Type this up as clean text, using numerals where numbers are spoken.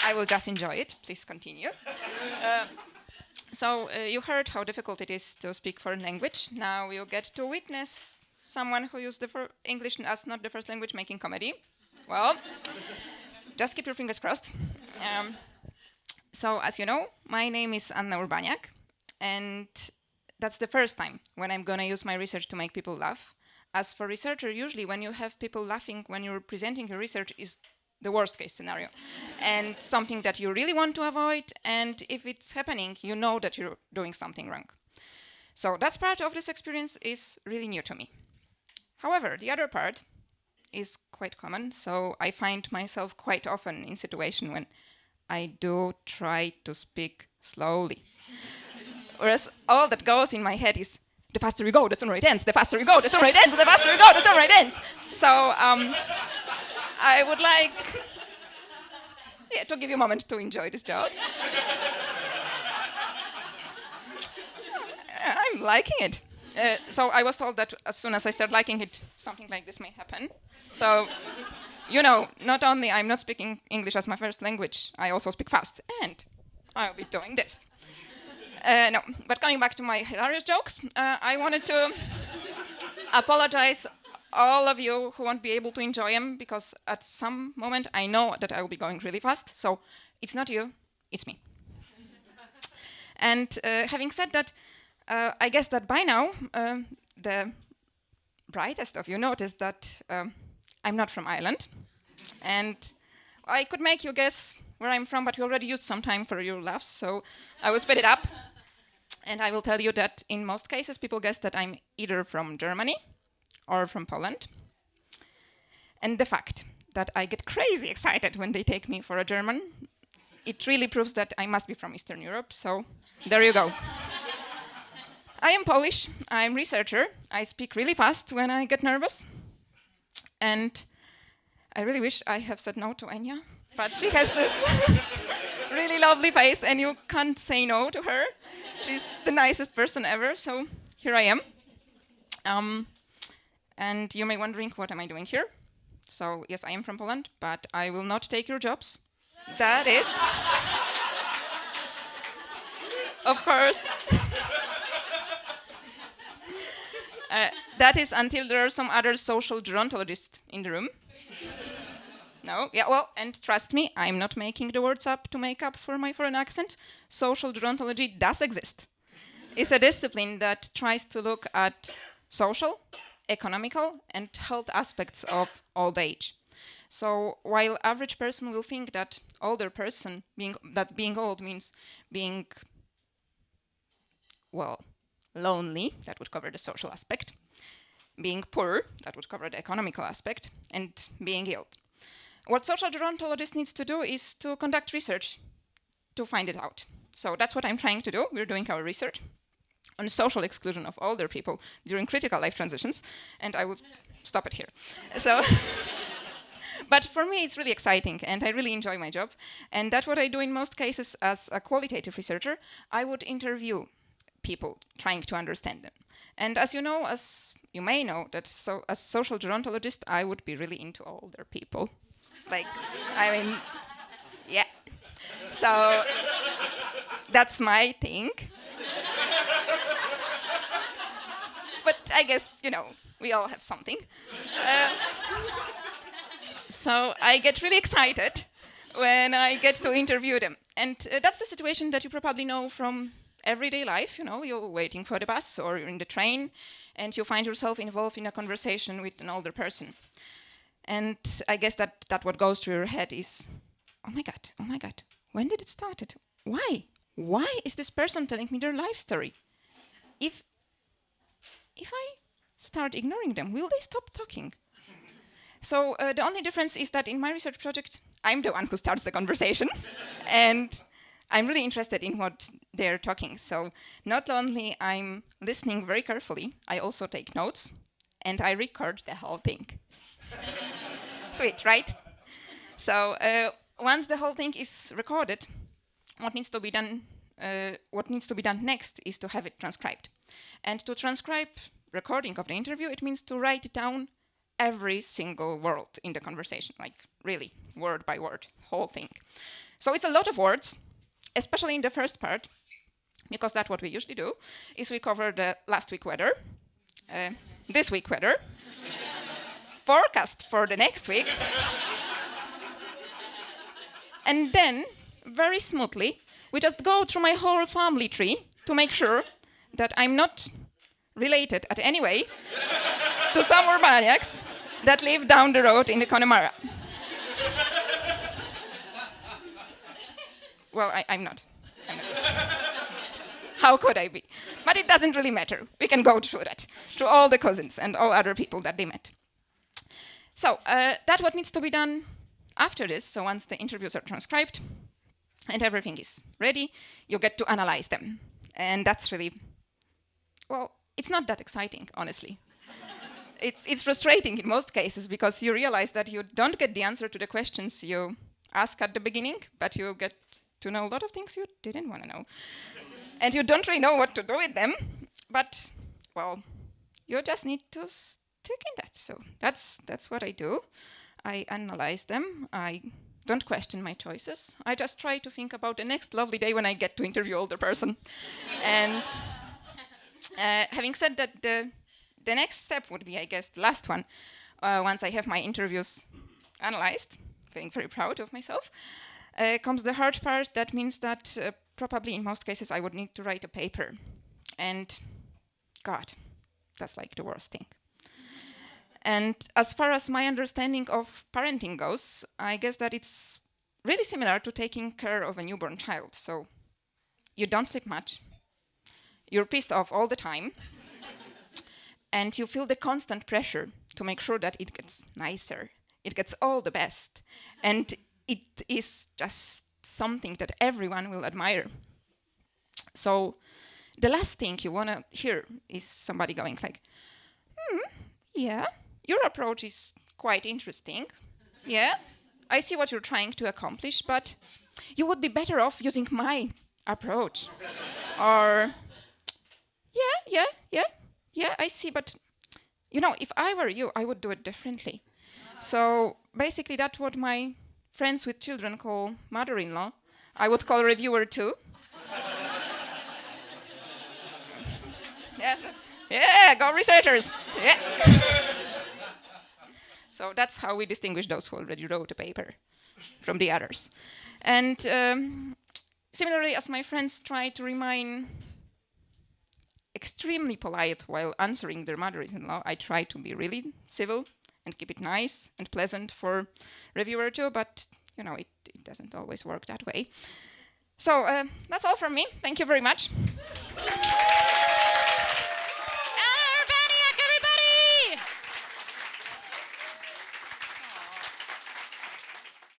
I will just enjoy it. Please continue. Uh, so you heard how difficult it is to speak foreign language. Now you get to witness someone who used English as not the first language making comedy. Well, just keep your fingers crossed. So as you know, my name is Urbaniak, and that's the first time when I'm gonna use my research to make people laugh. As for researcher, usually when you have people laughing when you're presenting your research is the worst case scenario and something that you really want to avoid, and if it's happening, you know that you're doing something wrong. So that part of this experience is really new to me. However, the other part is quite common, so I find myself quite often in situation when I do try to speak slowly. Whereas all that goes in my head is, the faster you go, the sooner it ends, the faster you go, the sooner it ends, the faster you go, the sooner it ends. So I would like to give you a moment to enjoy this job. I'm liking it. So I was told that as soon as I start liking it, something like this may happen. So, you know, not only I'm not speaking English as my first language, I also speak fast, and I'll be doing this. No, but coming back to my hilarious jokes, I wanted to apologize all of you who won't be able to enjoy them, because at some moment I know that I will be going really fast, so it's not you, it's me. And having said that, I guess that by now, the brightest of you noticed that I'm not from Ireland. And I could make you guess where I'm from, but we already used some time for your laughs, so I will speed it up. And I will tell you that in most cases, people guess that I'm either from Germany or from Poland. And the fact that I get crazy excited when they take me for a German, it really proves that I must be from Eastern Europe, so there you go. I am Polish, I'm a researcher, I speak really fast when I get nervous, and I really wish I have said no to Enya, but she has this really lovely face and you can't say no to her. She's the nicest person ever, so here I am. And you may be wondering, what am I doing here? So yes, I am from Poland, but I will not take your jobs. That is, of course, that is until there are some other social gerontologists in the room. No, yeah, well, and trust me, I'm not making the words up to make up for my foreign accent. Social gerontology does exist. It's a discipline that tries to look at social, economical, and health aspects of old age. So while average person will think that older person, being old means being, well, lonely, that would cover the social aspect, being poor, that would cover the economical aspect, and being ill. What social gerontologist needs to do is to conduct research to find it out. So that's what I'm trying to do. We're doing our research on social exclusion of older people during critical life transitions, and I will stop it here. So, but for me, it's really exciting, and I really enjoy my job. And that's what I do in most cases as a qualitative researcher. I would interview people trying to understand them. And as you know, as you may know, that as social gerontologist, I would be really into older people. Like, I mean, yeah. So that's my thing. But I guess, you know, we all have something. So I get really excited when I get to interview them. And that's the situation that you probably know from everyday life. You know, you're waiting for the bus or you're in the train, and you find yourself involved in a conversation with an older person. And I guess that what goes through your head is, oh my God, when did it start? Why? Why is this person telling me their life story? If I start ignoring them, will they stop talking? So the only difference is that in my research project, I'm the one who starts the conversation. And I'm really interested in what they're talking. So not only I'm listening very carefully, I also take notes, and I record the whole thing. Sweet, right? So once the whole thing is recorded, what needs to be done next is to have it transcribed. And to transcribe recording of the interview, it means to write down every single word in the conversation, like really, word by word, whole thing. So it's a lot of words, especially in the first part, because that's what we usually do, is we cover the last week weather, this week weather, forecast for the next week, and then, very smoothly, we just go through my whole family tree to make sure that I'm not related at any way to some Urbaniaks that live down the road in the Connemara. Well, I'm not. How could I be? But it doesn't really matter. We can go through that, through all the cousins and all other people that they met. So that's what needs to be done after this. So once the interviews are transcribed and everything is ready, you get to analyze them. And that's really, well, it's not that exciting, honestly. It's frustrating in most cases because you realize that you don't get the answer to the questions you ask at the beginning, but you get to know a lot of things you didn't want to know. And you don't really know what to do with them, but, well, you just need to stick in that. So that's what I do. I analyze them. I don't question my choices. I just try to think about the next lovely day when I get to interview older person. And having said that, the next step would be, I guess, the last one. Once I have my interviews analyzed, feeling very proud of myself, comes the hard part. That means that probably in most cases I would need to write a paper. And God, that's like the worst thing. And as far as my understanding of parenting goes, I guess that it's really similar to taking care of a newborn child. So you don't sleep much, you're pissed off all the time, and you feel the constant pressure to make sure that it gets nicer, it gets all the best, and it is just something that everyone will admire. So the last thing you want to hear is somebody going like, yeah, your approach is quite interesting. Yeah, I see what you're trying to accomplish, but you would be better off using my approach. Or, yeah, I see, but, you know, if I were you, I would do it differently. So basically that's what my friends with children call mother-in-law. I would call reviewer too. Yeah, go researchers. Yeah. So that's how we distinguish those who already wrote a paper from the others. And similarly, as my friends try to remain extremely polite while answering their mothers-in-law, I try to be really civil and keep it nice and pleasant for reviewer too, but you know, it doesn't always work that way. So that's all from me. Thank you very much.